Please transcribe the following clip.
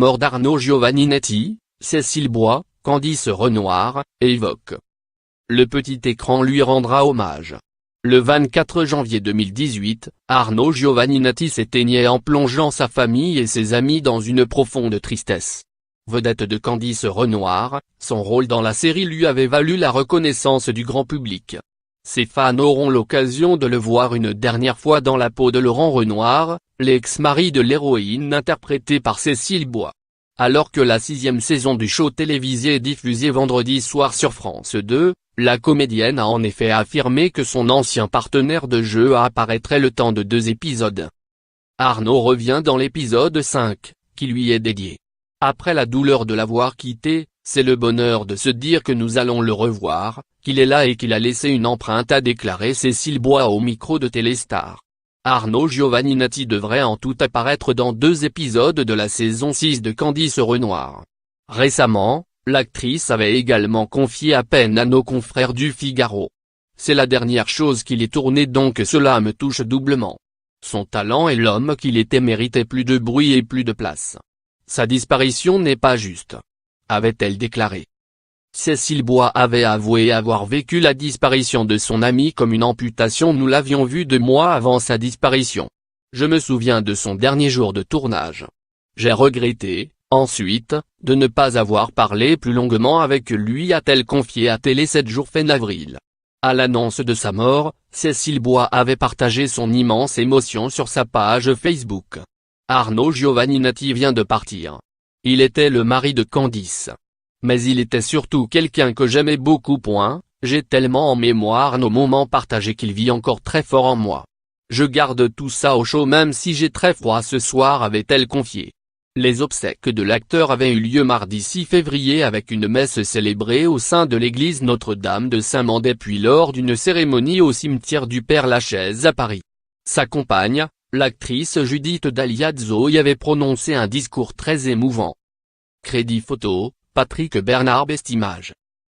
mort d'Arnaud Giovanninetti, Cécile Bois, Candice Renoir, évoque. Le petit écran lui rendra hommage. Le 24 janvier 2018, Arnaud Giovanninetti s'éteignait en plongeant sa famille et ses amis dans une profonde tristesse. Vedette de Candice Renoir, son rôle dans la série lui avait valu la reconnaissance du grand public. Ses fans auront l'occasion de le voir une dernière fois dans la peau de Laurent Renoir, l'ex-mari de l'héroïne interprété par Cécile Bois. Alors que la 6e saison du show télévisé est diffusée vendredi soir sur France 2, la comédienne a en effet affirmé que son ancien partenaire de jeu apparaîtrait le temps de 2 épisodes. Arnaud revient dans l'épisode 5, qui lui est dédié. Après la douleur de l'avoir quitté, c'est le bonheur de se dire que nous allons le revoir, qu'il est là et qu'il a laissé une empreinte, a déclaré Cécile Bois au micro de Téléstar. Arnaud Giovanninetti devrait en tout apparaître dans 2 épisodes de la saison 6 de Candice Renoir. Récemment, l'actrice avait également confié à peine à nos confrères du Figaro. C'est la dernière chose qu'il ait tournée, donc cela me touche doublement. Son talent et l'homme qu'il était méritaient plus de bruit et plus de place. Sa disparition n'est pas juste, avait-elle déclaré. Cécile Bois avait avoué avoir vécu la disparition de son ami comme une amputation. Nous l'avions vu 2 mois avant sa disparition. Je me souviens de son dernier jour de tournage. J'ai regretté, ensuite, de ne pas avoir parlé plus longuement avec lui, a-t-elle confié à Télé 7 jours fin avril. À l'annonce de sa mort, Cécile Bois avait partagé son immense émotion sur sa page Facebook. Arnaud Giovanninetti vient de partir. Il était le mari de Candice. Mais il était surtout quelqu'un que j'aimais beaucoup. J'ai tellement en mémoire nos moments partagés qu'il vit encore très fort en moi. Je garde tout ça au chaud même si j'ai très froid ce soir, avait-elle confié. Les obsèques de l'acteur avaient eu lieu mardi 6 février avec une messe célébrée au sein de l'église Notre-Dame de Saint-Mandé puis lors d'une cérémonie au cimetière du Père-Lachaise à Paris. Sa compagne, l'actrice Judith Daliazzo y avait prononcé un discours très émouvant. Crédit photo, Patrick Bernard Best Images.